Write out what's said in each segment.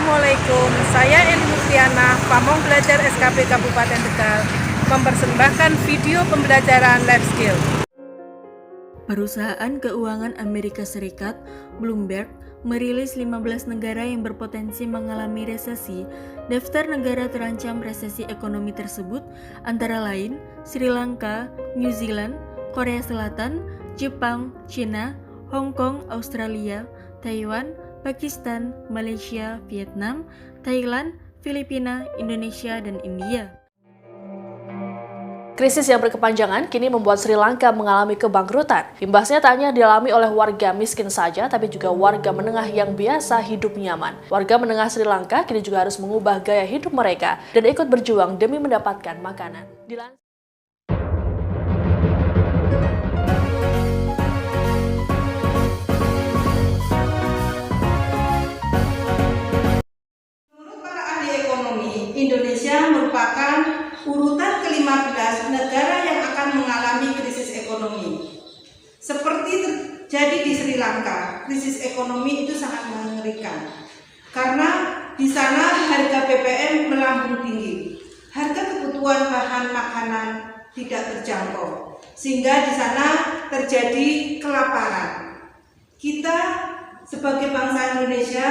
Assalamualaikum, saya Eni Mustiana, Pamong Belajar SKP Kabupaten Tegal, mempersembahkan video pembelajaran life skill. Perusahaan keuangan Amerika Serikat, Bloomberg, merilis 15 negara yang berpotensi mengalami resesi. Daftar negara terancam resesi ekonomi tersebut antara lain Sri Lanka, New Zealand, Korea Selatan, Jepang, China, Hong Kong, Australia, Taiwan, Pakistan, Malaysia, Vietnam, Thailand, Filipina, Indonesia, dan India. Krisis yang berkepanjangan kini membuat Sri Lanka mengalami kebangkrutan. Imbasnya tak hanya dialami oleh warga miskin saja, tapi juga warga menengah yang biasa hidup nyaman. Warga menengah Sri Lanka kini juga harus mengubah gaya hidup mereka dan ikut berjuang demi mendapatkan makanan. Menurut para ahli ekonomi, Indonesia merupakan urutan ke-15 negara yang akan mengalami krisis ekonomi. Seperti terjadi di Sri Lanka, krisis ekonomi itu sangat mengerikan. Karena di sana harga BBM melambung tinggi. Harga kebutuhan bahan makanan tidak terjangkau. Sehingga di sana terjadi kelaparan. Kita sebagai bangsa Indonesia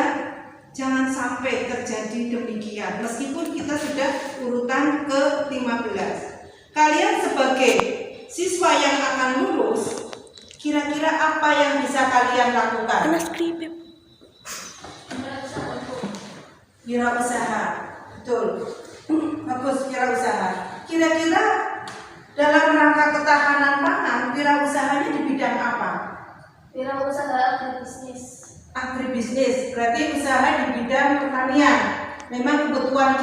jangan sampai terjadi demikian, meskipun kita sudah urutan ke-15. Kalian sebagai siswa yang akan lulus, kira-kira apa yang bisa kalian lakukan? Wirausaha, betul. Bagus, wirausaha. Kira-kira dalam rangka ketahanan pangan, wirausahanya di bidang apa? Wirausaha agribisnis. Agribisnis, berarti usaha di bidang pertanian. Memang kebutuhan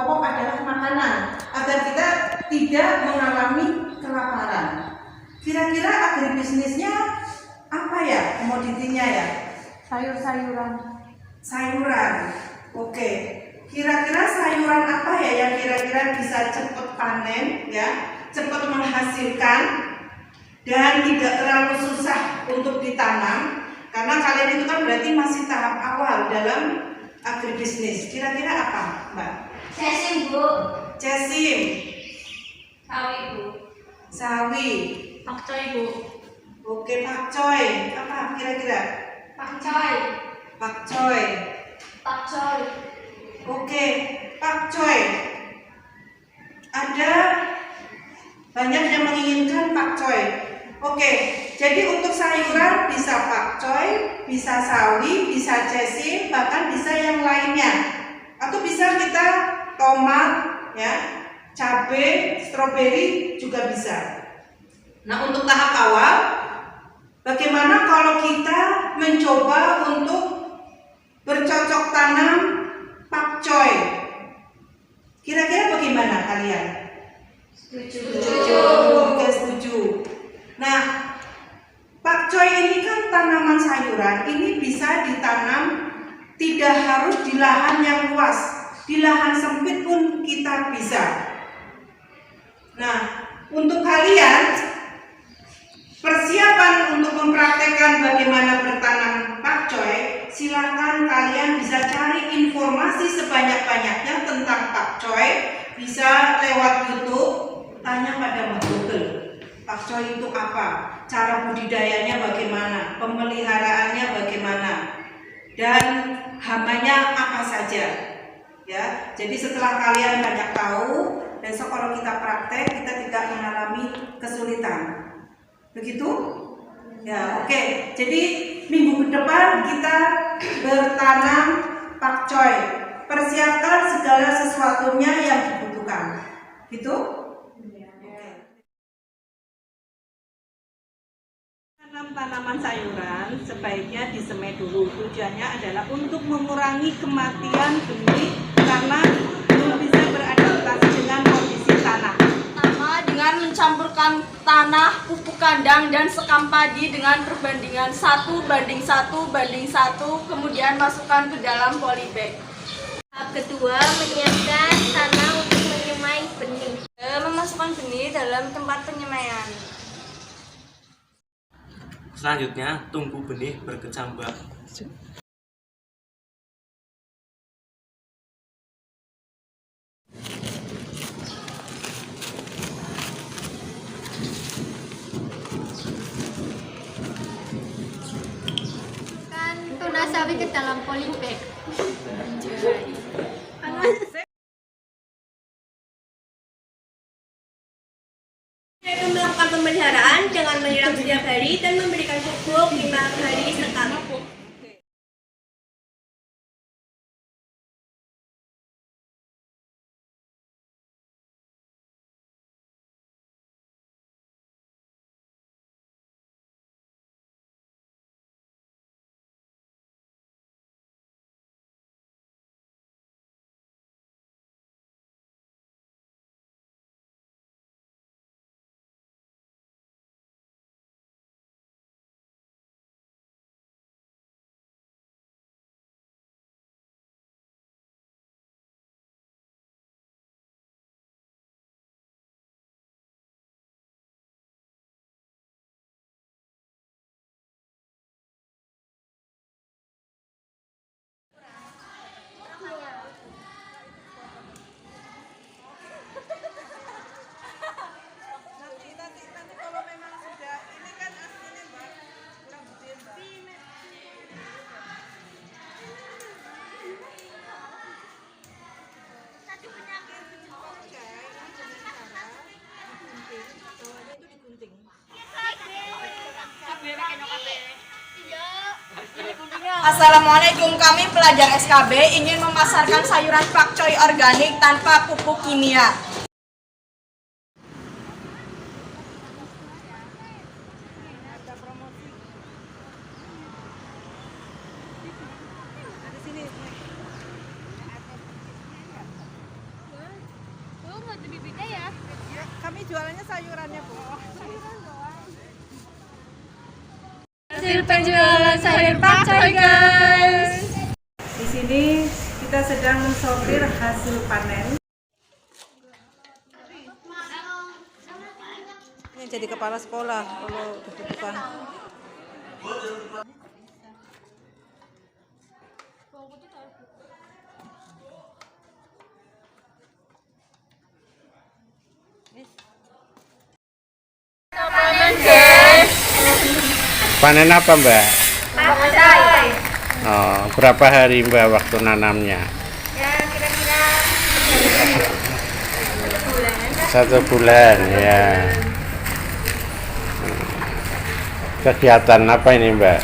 pokok adalah makanan, agar kita tidak mengalami kelaparan. Kira-kira agribisnisnya apa ya, komoditinya ya? Sayur-sayuran. Sayuran, oke. Kira-kira sayuran apa ya yang kira-kira bisa cepat panen, ya, cepat menghasilkan, dan tidak terlalu susah untuk ditanam? Karena kalian itu kan berarti masih tahap awal dalam agribisnis. Kira-kira apa, Mbak? Cesim, Bu. Cesim. Sawi, Bu. Sawi. Pakcoy, Bu. Oke, pakcoy. Apa kira-kira? Pakcoy. Pakcoy. Pakcoy. Oke, pakcoy. Ada banyak yang menginginkan pakcoy. Oke, jadi untuk sayuran bisa pakcoy, bisa sawi, bisa cesim, bahkan bisa yang lainnya. Atau bisa kita tomat, ya, cabai, stroberi juga bisa. Nah, untuk tahap awal, bagaimana kalau kita mencoba untuk bercocok tanam pakcoy? Kira-kira bagaimana kalian? Setuju. Oke, setuju. Nah, pakcoy ini kan tanaman sayuran, ini bisa ditanam tidak harus di lahan yang luas, di lahan sempit pun kita bisa. Nah, untuk kalian persiapan untuk mempraktekkan bagaimana bertanam pakcoy, silakan kalian bisa cari informasi sebanyak-banyaknya tentang pakcoy, bisa lewat YouTube, tanya pada Google. Pakcoy itu apa? Cara budidayanya bagaimana? Pemeliharaannya bagaimana? Dan hamanya apa saja? Ya, jadi setelah kalian banyak tahu, besok kalau kita praktek kita tidak mengalami kesulitan. Begitu? Ya, oke. Jadi minggu depan kita bertanam pakcoy. Persiapkan segala sesuatunya yang dibutuhkan. Gitu? Tanaman sayuran sebaiknya disemai dulu. Tujuannya adalah untuk mengurangi kematian benih karena belum bisa beradaptasi dengan kondisi tanah. Pertama, dengan mencampurkan tanah, pupuk kandang, dan sekam padi dengan perbandingan 1:1:1, kemudian masukkan ke dalam polybag. Tahap kedua, menyiapkan tanah untuk menyemai benih. Memasukkan benih dalam tempat penyemaian. Selanjutnya, tunggu benih berkecambah. gula sawi ke dalam polybag. Mereka melakukan pemeliharaan dengan menyiram setiap hari dan memberikan pupuk 5 hari sekali. Nanti kalau memang sudah ini kan aslinya Mbak, kurang gede Mbak. Assalamualaikum, kami pelajar SKB ingin memasarkan sayuran pakcoy organik tanpa pupuk kimia. Kami jualannya sayurannya Bu. Hasil penjualan sayur pakcoy, guys. Di sini kita sedang mensortir hasil panen. Ini jadi kepala sekolah kalau dibutuhkan. Panen apa Mbak? Pakcoy. Oh, berapa hari Mbak waktu nanamnya? Ya, kira-kira 1 bulan ya. Kegiatan apa ini Mbak?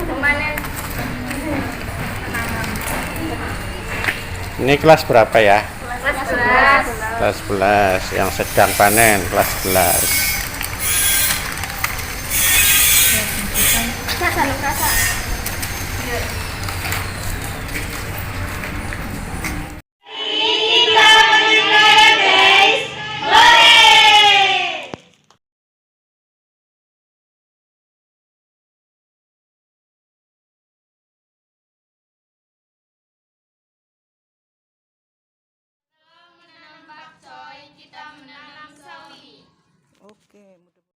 memanen. Ini kelas berapa ya? Kelas 11. Kelas 11 yang sedang panen, kelas 11. Rasa, rasa. Oke, mudah.